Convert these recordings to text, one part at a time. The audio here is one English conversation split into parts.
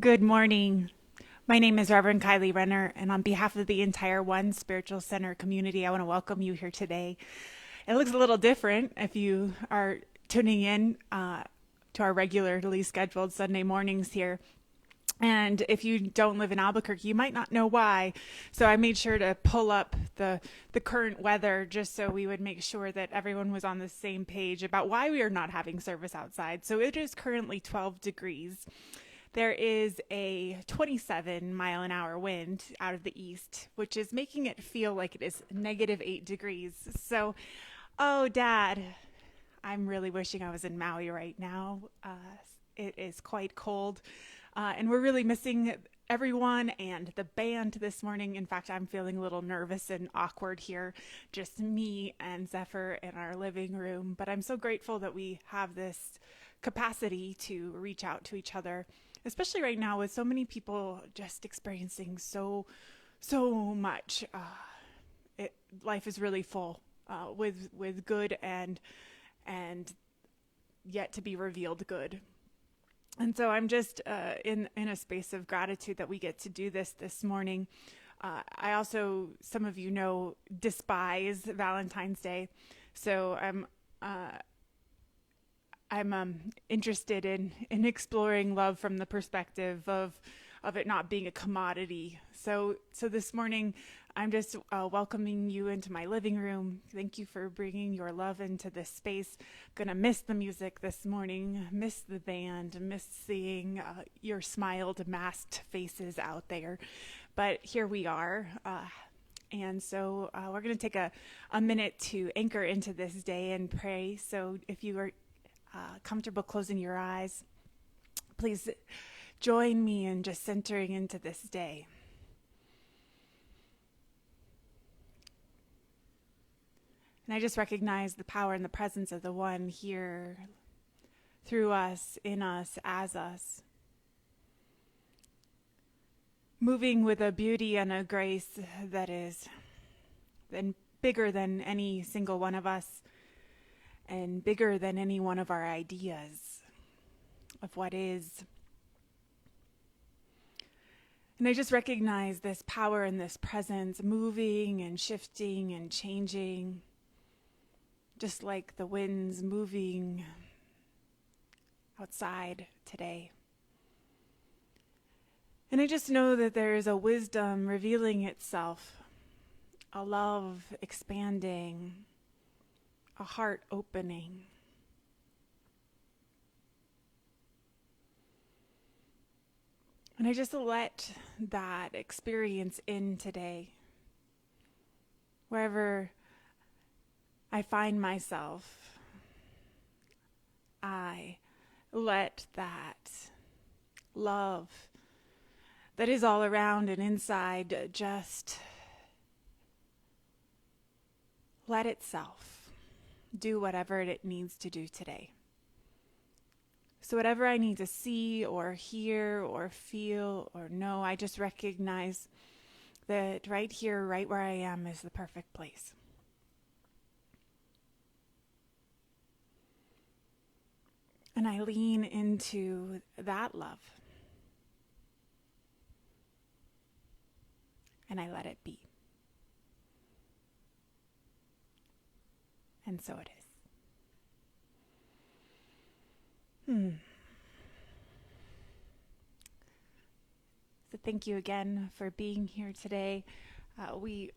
Good morning. My name is Rev Kylie Renner, and on behalf of the entire One Spiritual Center community, I want to welcome you here today. It looks a little different if you are tuning in to our regularly scheduled Sunday mornings here. And if you don't live in Albuquerque, you might not know why. So I made sure to pull up the current weather just so we would make sure that everyone was on the same page about why we are not having service outside. So it is currently 12 degrees. There is a 27-mile-an-hour wind out of the east, which is making it feel like it is -8 degrees. So, oh, Dad, I'm really wishing I was in Maui right now. It is quite cold, and we're really missing everyone and the band this morning. In fact, I'm feeling a little nervous and awkward here, just me and Zephyr in our living room. But I'm so grateful that we have this capacity to reach out to each other, especially right now with so many people just experiencing so much. Life is really full with good and yet to be revealed good. And so I'm just in a space of gratitude that we get to do this morning. I also, some of you know, despise Valentine's Day, so I'm interested in exploring love from the perspective of it not being a commodity. So this morning, I'm just welcoming you into my living room. Thank you for bringing your love into this space. Gonna miss the music this morning, miss the band, miss seeing your smiled, masked faces out there. But here we are. And so we're going to take a minute to anchor into this day and pray. So if you are comfortable closing your eyes, please join me in just centering into this day. And I just recognize the power and the presence of the One here, through us, in us, as us, moving with a beauty and a grace that is then bigger than any single one of us and bigger than any one of our ideas of what is. And I just recognize this power and this presence moving and shifting and changing, just like the winds moving outside today. And I just know that there is a wisdom revealing itself, a love expanding, a heart opening. And I just let that experience in today. Wherever I find myself, I let that love that is all around and inside just let itself do whatever it needs to do today. So whatever I need to see or hear or feel or know, I just recognize that right here, right where I am, is the perfect place. And I lean into that love. And I let it be. And so it is. So thank you again for being here today. We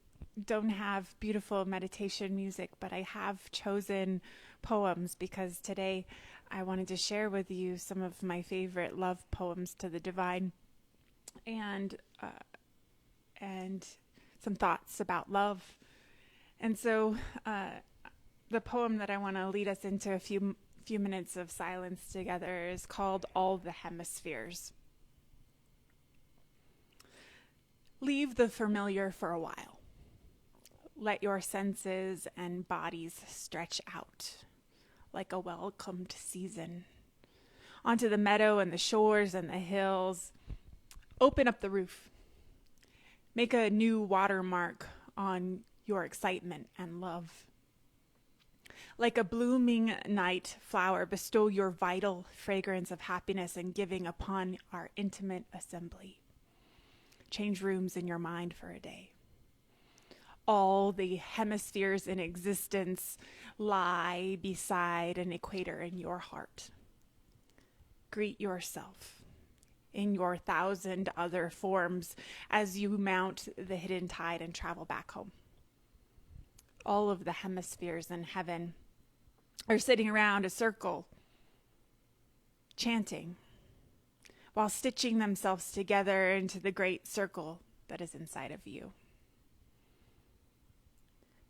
don't have beautiful meditation music, but I have chosen poems because today I wanted to share with you some of my favorite love poems to the divine, and some thoughts about love. And so the poem that I want to lead us into a few minutes of silence together is called All the Hemispheres. Leave the familiar for a while. Let your senses and bodies stretch out like a welcomed season. Onto the meadow and the shores and the hills. Open up the roof. Make a new watermark on your excitement and love. Like a blooming night flower, bestow your vital fragrance of happiness and giving upon our intimate assembly. Change rooms in your mind for a day. All the hemispheres in existence lie beside an equator in your heart. Greet yourself in your 1,000 other forms as you mount the hidden tide and travel back home. All of the hemispheres in heaven are sitting around a circle, chanting, while stitching themselves together into the great circle that is inside of you.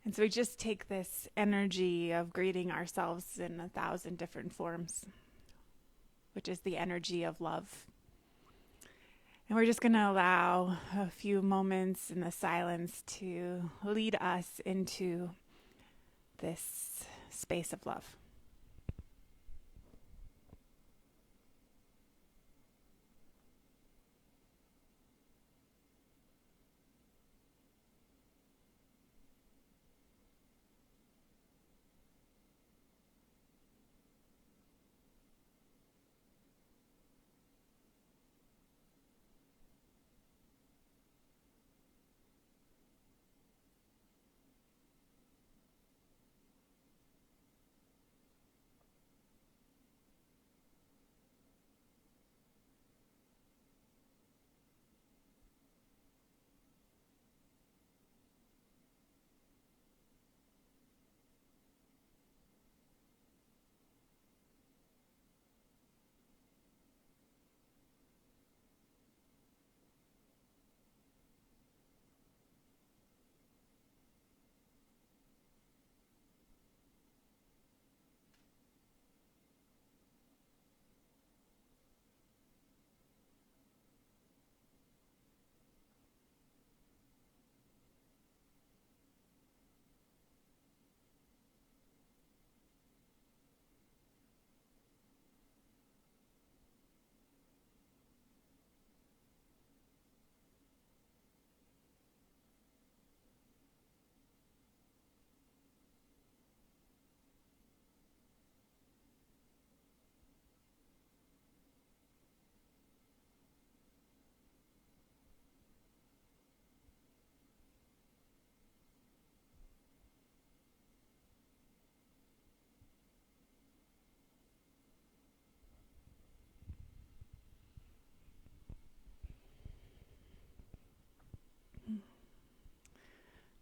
And so we just take this energy of greeting ourselves in 1,000 different forms, which is the energy of love. And we're just going to allow a few moments in the silence to lead us into this space of love.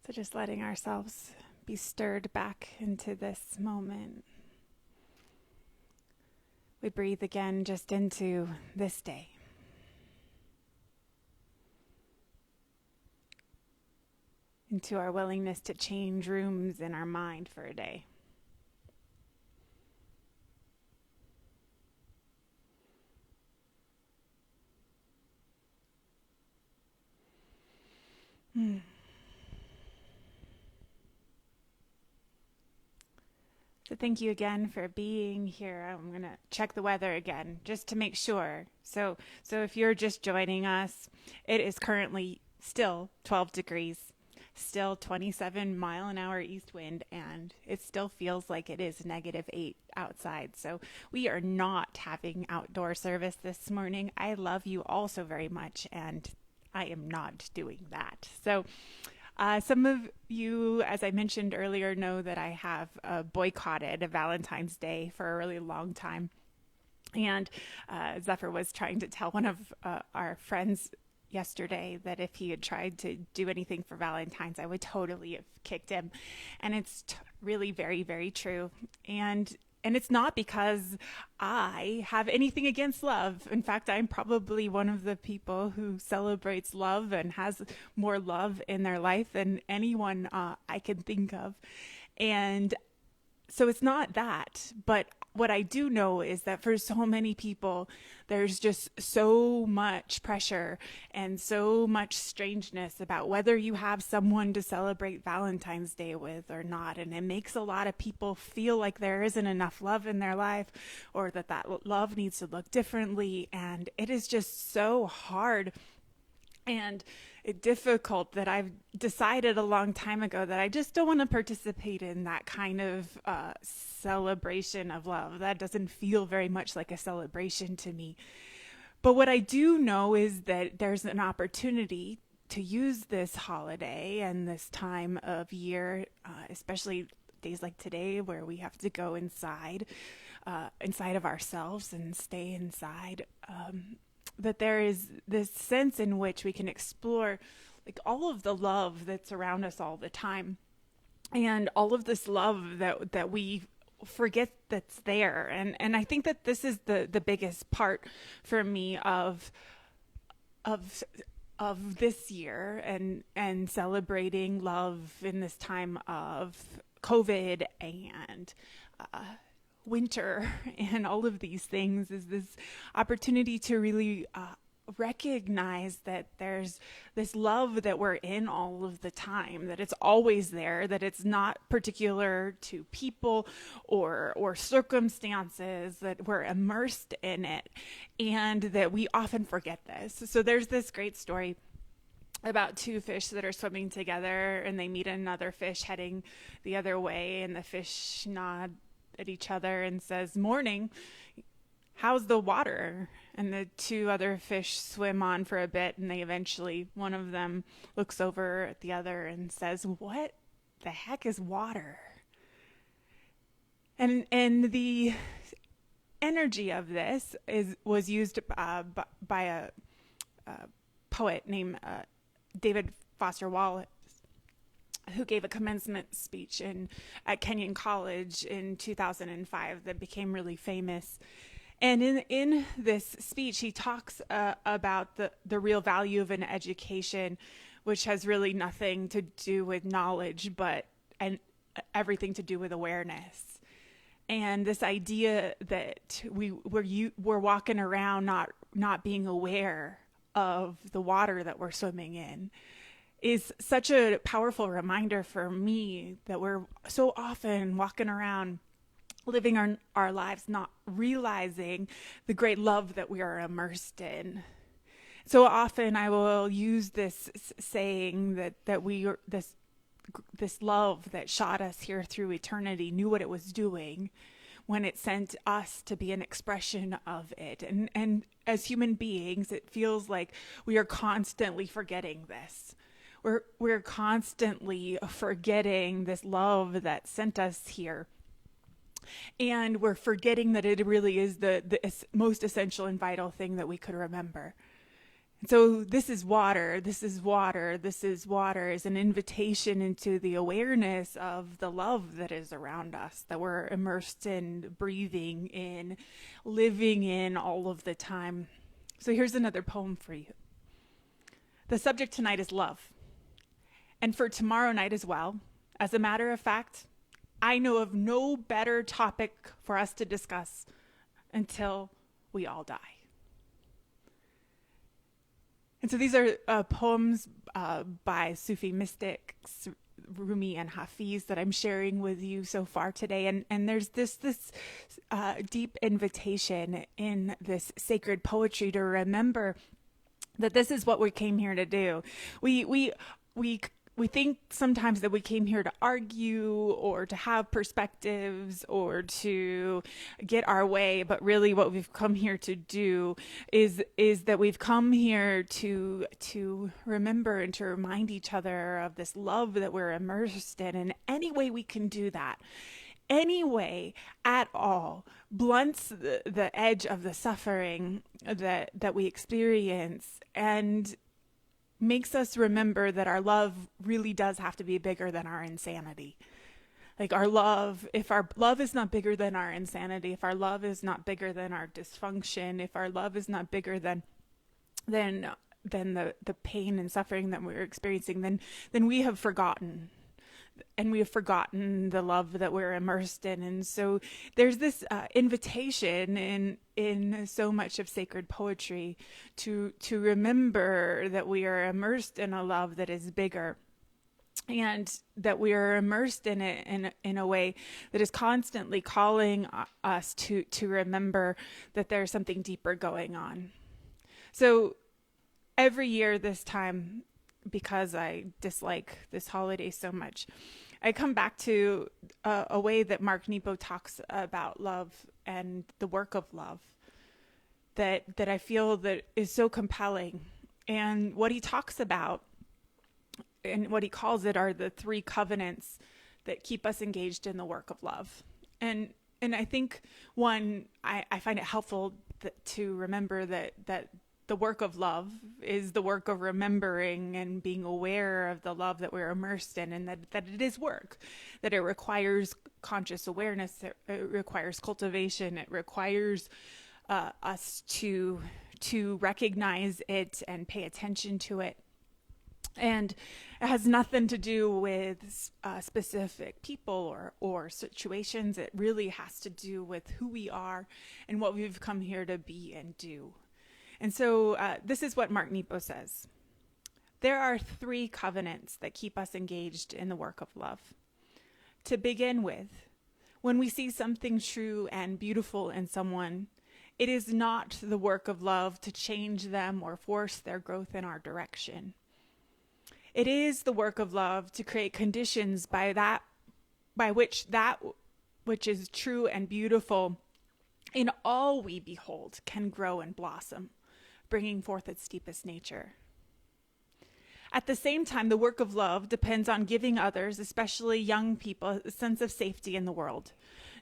So just letting ourselves be stirred back into this moment. We breathe again just into this day. Into our willingness to change rooms in our mind for a day. So thank you again for being here. I'm going to check the weather again just to make sure. So if you're just joining us, it is currently still 12 degrees, still 27 mile an hour east wind, and it still feels like it is -8 outside. So we are not having outdoor service this morning. I love you all so very much, and I am not doing that. So some of you, as I mentioned earlier, know that I have boycotted a Valentine's Day for a really long time. And Zephyr was trying to tell one of our friends yesterday that if he had tried to do anything for Valentine's, I would totally have kicked him. And it's really very, very true. And it's not because I have anything against love. In fact, I'm probably one of the people who celebrates love and has more love in their life than anyone I can think of. And so it's not that, but what I do know is that for so many people, there's just so much pressure and so much strangeness about whether you have someone to celebrate Valentine's Day with or not. And it makes a lot of people feel like there isn't enough love in their life, or that love needs to look differently. And it is just so hard. And difficult that I've decided a long time ago that I just don't want to participate in that kind of celebration of love. That doesn't feel very much like a celebration to me. But what I do know is that there's an opportunity to use this holiday and this time of year, especially days like today where we have to go inside of ourselves and stay inside, that there is this sense in which we can explore like all of the love that's around us all the time, and all of this love that we forget that's there. And I think that this is the biggest part for me of this year and celebrating love in this time of COVID and winter and all of these things, is this opportunity to really recognize that there's this love that we're in all of the time, that it's always there, that it's not particular to people or circumstances, that we're immersed in it, and that we often forget this. So there's this great story about two fish that are swimming together, and they meet another fish heading the other way, and the fish nod at each other and says, "Morning, how's the water?" And the two other fish swim on for a bit, and they eventually, one of them looks over at the other and says, "What the heck is water?" And the energy of this was used by a poet named David Foster Wallace, who gave a commencement speech at Kenyon College in 2005 that became really famous. And in this speech, he talks about the real value of an education, which has really nothing to do with knowledge, and everything to do with awareness. And this idea that we're walking around not being aware of the water that we're swimming in is such a powerful reminder for me, that we're so often walking around living our lives not realizing the great love that we are immersed in. So often I will use this saying that we are this love that shot us here through eternity knew what it was doing when it sent us to be an expression of it. And as human beings, it feels like we are constantly forgetting this. We're constantly forgetting this love that sent us here. And we're forgetting that it really is the most essential and vital thing that we could remember. And so this is water, this is water, this is water is an invitation into the awareness of the love that is around us, that we're immersed in, breathing in, living in all of the time. So here's another poem for you. The subject tonight is love. And for tomorrow night as well. As a matter of fact, I know of no better topic for us to discuss until we all die. And so these are poems by Sufi mystics, Rumi and Hafiz, that I'm sharing with you so far today. And there's this deep invitation in this sacred poetry to remember that this is what we came here to do. We think sometimes that we came here to argue or to have perspectives or to get our way, but really what we've come here to do is that we've come here to remember and to remind each other of this love that we're immersed in. And any way we can do that, any way at all, blunts the edge of the suffering that we experience and makes us remember that our love really does have to be bigger than our insanity. Like our love, if our love is not bigger than our insanity, if our love is not bigger than our dysfunction, if our love is not bigger than the pain and suffering that we're experiencing, then we have forgotten. And we have forgotten the love that we're immersed in. And so there's this invitation in so much of sacred poetry to remember that we are immersed in a love that is bigger, and that we are immersed in it in a way that is constantly calling us to remember that there's something deeper going on. So every year this time, because I dislike this holiday so much. I come back to a way that Mark Nepo talks about love and the work of love that I feel that is so compelling. And what he talks about and what he calls it are the three covenants that keep us engaged in the work of love. And I think I find it helpful to remember that the work of love is the work of remembering and being aware of the love that we're immersed in, and that it is work, that it requires conscious awareness, it requires cultivation, it requires us to recognize it and pay attention to it. And it has nothing to do with specific people or situations. It really has to do with who we are and what we've come here to be and do. And so this is what Mark Nepo says. There are three covenants that keep us engaged in the work of love. To begin with, when we see something true and beautiful in someone, it is not the work of love to change them or force their growth in our direction. It is the work of love to create conditions by which that which is true and beautiful in all we behold can grow and blossom, bringing forth its deepest nature. At the same time, the work of love depends on giving others, especially young people, a sense of safety in the world,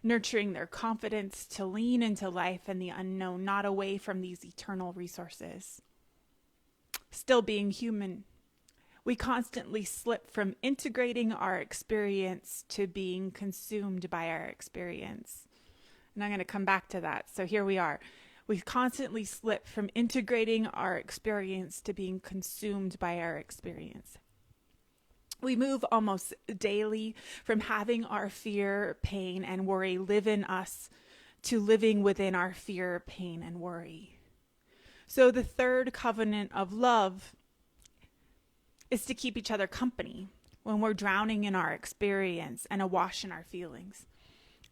nurturing their confidence to lean into life and the unknown, not away from these eternal resources. Still being human, we constantly slip from integrating our experience to being consumed by our experience. And I'm going to come back to that. So here we are. We constantly slip from integrating our experience to being consumed by our experience. We move almost daily from having our fear, pain, and worry live in us to living within our fear, pain, and worry. So the third covenant of love is to keep each other company when we're drowning in our experience and awash in our feelings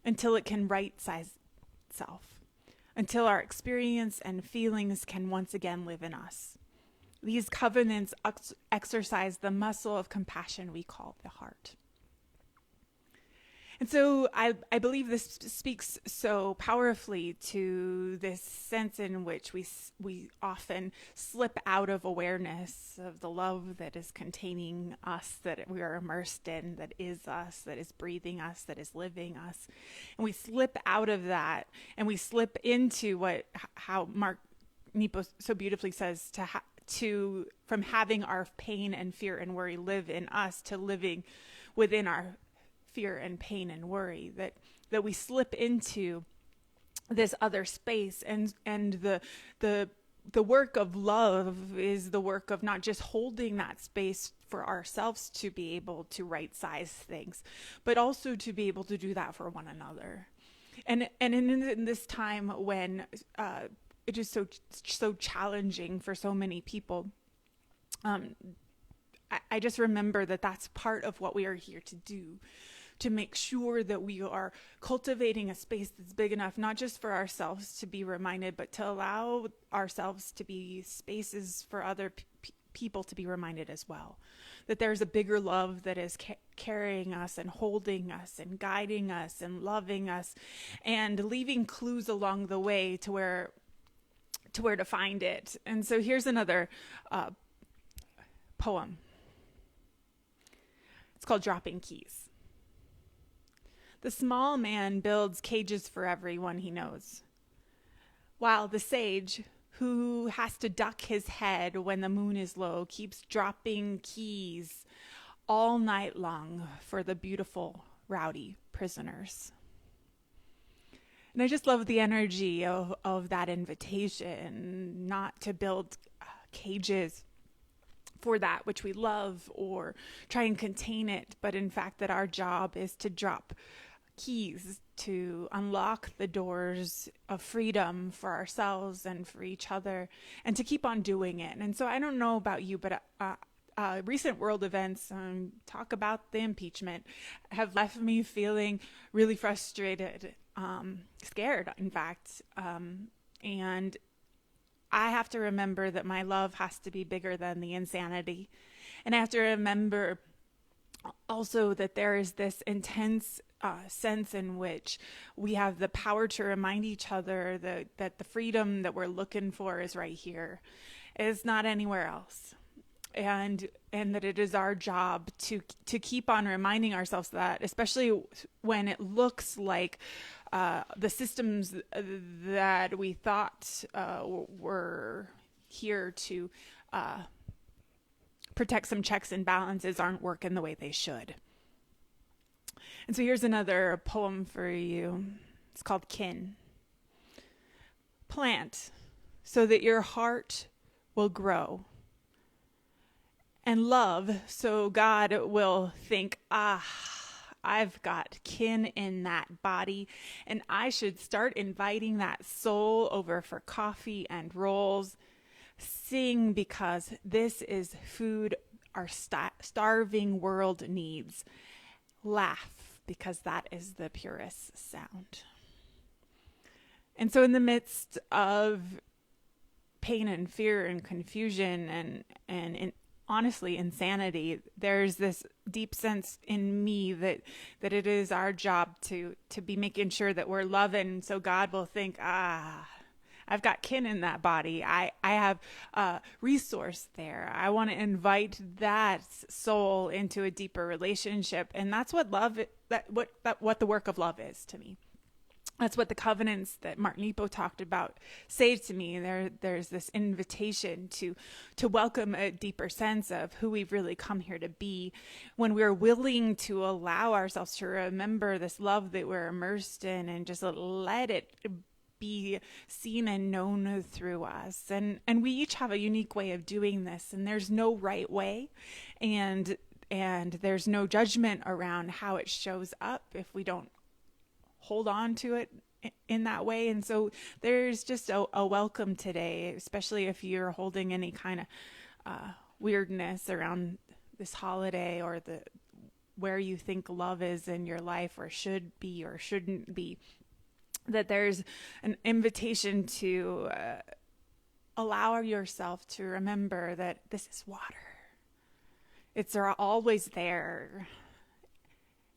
until it can right-size itself, until our experience and feelings can once again live in us. These covenants exercise the muscle of compassion we call the heart. And so I believe this speaks so powerfully to this sense in which we often slip out of awareness of the love that is containing us, that we are immersed in, that is us, that is breathing us, that is living us. And we slip out of that and we slip into how Mark Nepo so beautifully says from having our pain and fear and worry live in us to living within our fear and pain and worry, that we slip into this other space, and the work of love is the work of not just holding that space for ourselves to be able to right size things, but also to be able to do that for one another. And in this time when it is so challenging for so many people, I just remember that that's part of what we are here to do, to make sure that we are cultivating a space that's big enough, not just for ourselves to be reminded, but to allow ourselves to be spaces for other people to be reminded as well. That there's a bigger love that is carrying us and holding us and guiding us and loving us and leaving clues along the way to where to find it. And so here's another poem. It's called Dropping Keys. The small man builds cages for everyone he knows, while the sage, who has to duck his head when the moon is low, keeps dropping keys all night long for the beautiful, rowdy prisoners. And I just love the energy of that invitation, not to build cages for that which we love or try and contain it, but in fact that our job is to drop keys to unlock the doors of freedom for ourselves and for each other, and to keep on doing it. And so I don't know about you, but recent world events, talk about the impeachment, have left me feeling really frustrated, scared, in fact. And I have to remember that my love has to be bigger than the insanity, And I have to remember also that there is this intense sense in which we have the power to remind each other that the freedom that we're looking for is right here. It's not anywhere else. And that it is our job to keep on reminding ourselves that, especially when it looks like the systems that we thought were here to protect some checks and balances aren't working the way they should. And so here's another poem for you. It's called Kin. Plant so that your heart will grow, and love so God will think, I've got kin in that body, and I should start inviting that soul over for coffee and rolls. Sing because this is food our starving world needs. Laugh because that is the purest sound. And so in the midst of pain and fear and confusion and honestly insanity, there's this deep sense in me that it is our job to be making sure that we're loving, so God will think, I've got kin in that body. I have a resource there. I want to invite that soul into a deeper relationship, and that's what love, what the work of love is to me. That's what the covenants that Martin Nepo talked about say to me. There's this invitation to welcome a deeper sense of who we've really come here to be, when we're willing to allow ourselves to remember this love that we're immersed in and just let it be seen and known through us. And we each have a unique way of doing this, and there's no right way, and there's no judgment around how it shows up if we don't hold on to it in that way. And so there's just a welcome today, especially if you're holding any kind of weirdness around this holiday, or where you think love is in your life, or should be or shouldn't be, that there's an invitation to allow yourself to remember that this is water. It's always there.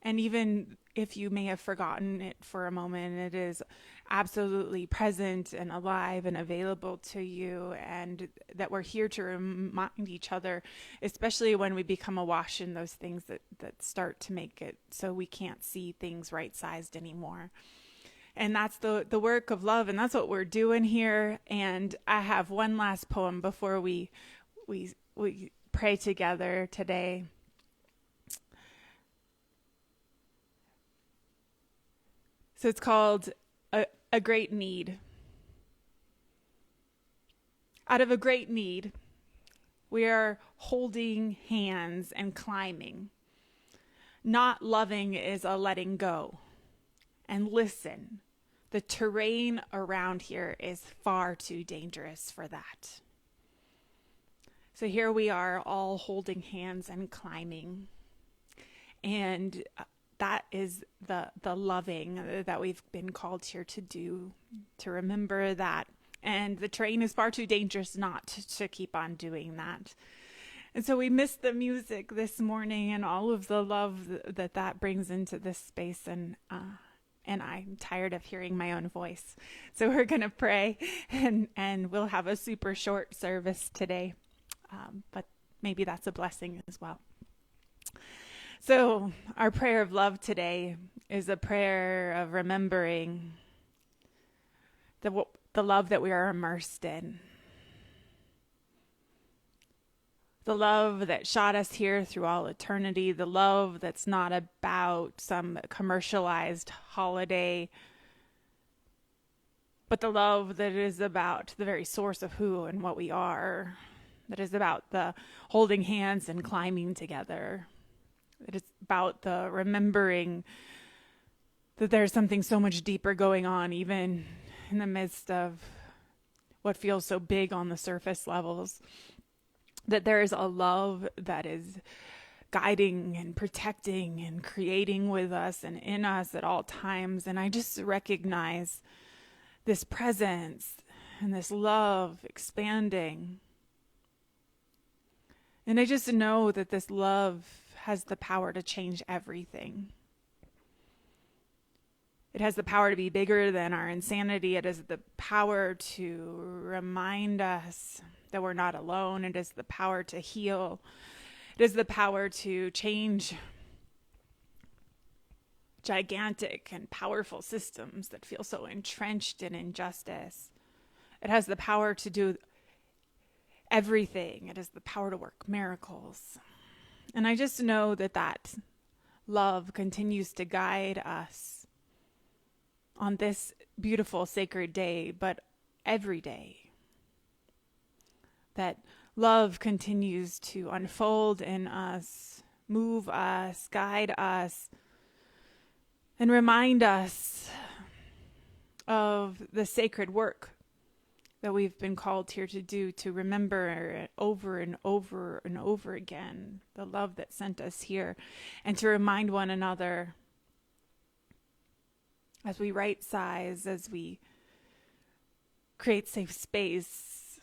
And even if you may have forgotten it for a moment, it is absolutely present and alive and available to you, and that we're here to remind each other, especially when we become awash in those things that start to make it so we can't see things right-sized anymore. And that's the work of love, and that's what we're doing here. And I have one last poem before we pray together today. So it's called A Great Need. Out of a great need, we are holding hands and climbing. Not loving is a letting go. And listen, the terrain around here is far too dangerous for that. So here we are, all holding hands and climbing. And that is the loving that we've been called here to do, to remember that. And the terrain is far too dangerous not to keep on doing that. And so we missed the music this morning and all of the love that brings into this space. And I'm tired of hearing my own voice. So we're going to pray, and we'll have a super short service today. But maybe that's a blessing as well. So our prayer of love today is a prayer of remembering the love that we are immersed in. The love that shot us here through all eternity. The love that's not about some commercialized holiday, but the love that is about the very source of who and what we are. That is about the holding hands and climbing together. It is about the remembering that there's something so much deeper going on, even in the midst of what feels so big on the surface levels. That there is a love that is guiding and protecting and creating with us and in us at all times. And I just recognize this presence and this love expanding. And I just know that this love has the power to change everything. It has the power to be bigger than our insanity. It has the power to remind us that we're not alone. It has the power to heal. It has the power to change gigantic and powerful systems that feel so entrenched in injustice. It has the power to do everything. It has the power to work miracles. And I just know that that love continues to guide us on this beautiful sacred day, but every day. That love continues to unfold in us, move us, guide us, and remind us of the sacred work that we've been called here to do, to remember over and over and over again the love that sent us here, and to remind one another as we right size, as we create safe space,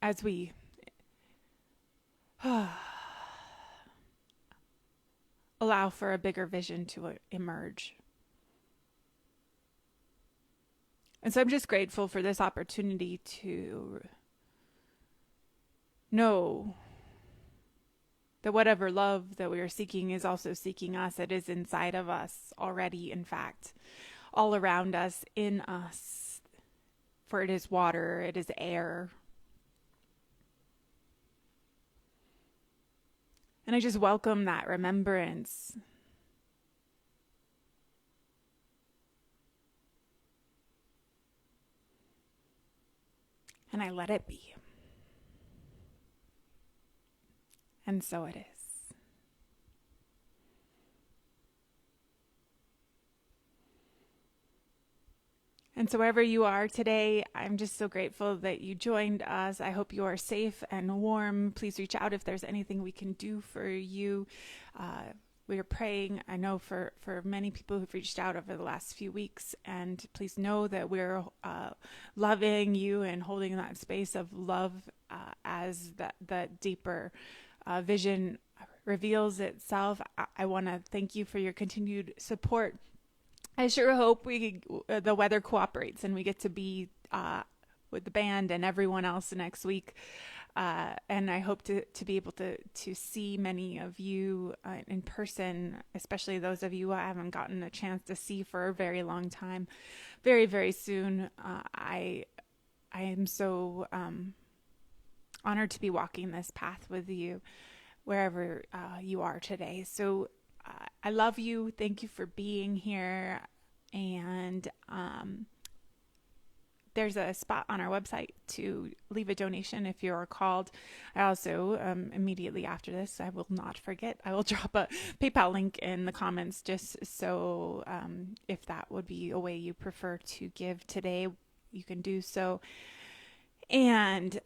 as we allow for a bigger vision to emerge. And so I'm just grateful for this opportunity to know that whatever love that we are seeking is also seeking us. It is inside of us already, in fact, all around us, in us. For it is water, it is air. And I just welcome that remembrance. And I let it be. And so it is. And so wherever you are today, I'm just so grateful that you joined us. I hope you are safe and warm. Please reach out if there's anything we can do for you. We are praying, I know, for many people who've reached out over the last few weeks. And please know that we're loving you and holding that space of love as that deeper vision reveals itself. I want to thank you for your continued support. I sure hope the weather cooperates and we get to be with the band and everyone else next week. And I hope to be able to see many of you in person, especially those of you I haven't gotten a chance to see for a very long time, very, very soon. I am so honored to be walking this path with you wherever you are today. So I love you. Thank you for being here. And there's a spot on our website to leave a donation if you're called. I also, immediately after this, I will not forget, I will drop a PayPal link in the comments just so if that would be a way you prefer to give today, you can do so. And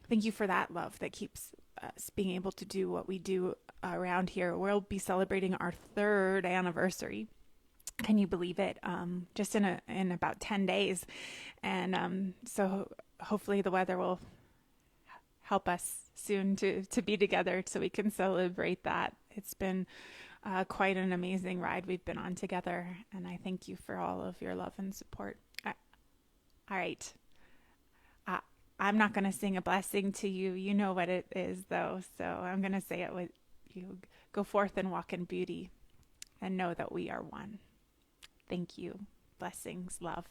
thank you for that love that keeps us being able to do what we do around here. We'll be celebrating our 3rd anniversary. Can you believe it? Just in about 10 days. And so hopefully the weather will help us soon to be together so we can celebrate that. It's been quite an amazing ride we've been on together. And I thank you for all of your love and support. All right. I'm not going to sing a blessing to you. You know what it is, though. So I'm going to say it with you. Go forth and walk in beauty and know that we are one. Thank you. Blessings, love.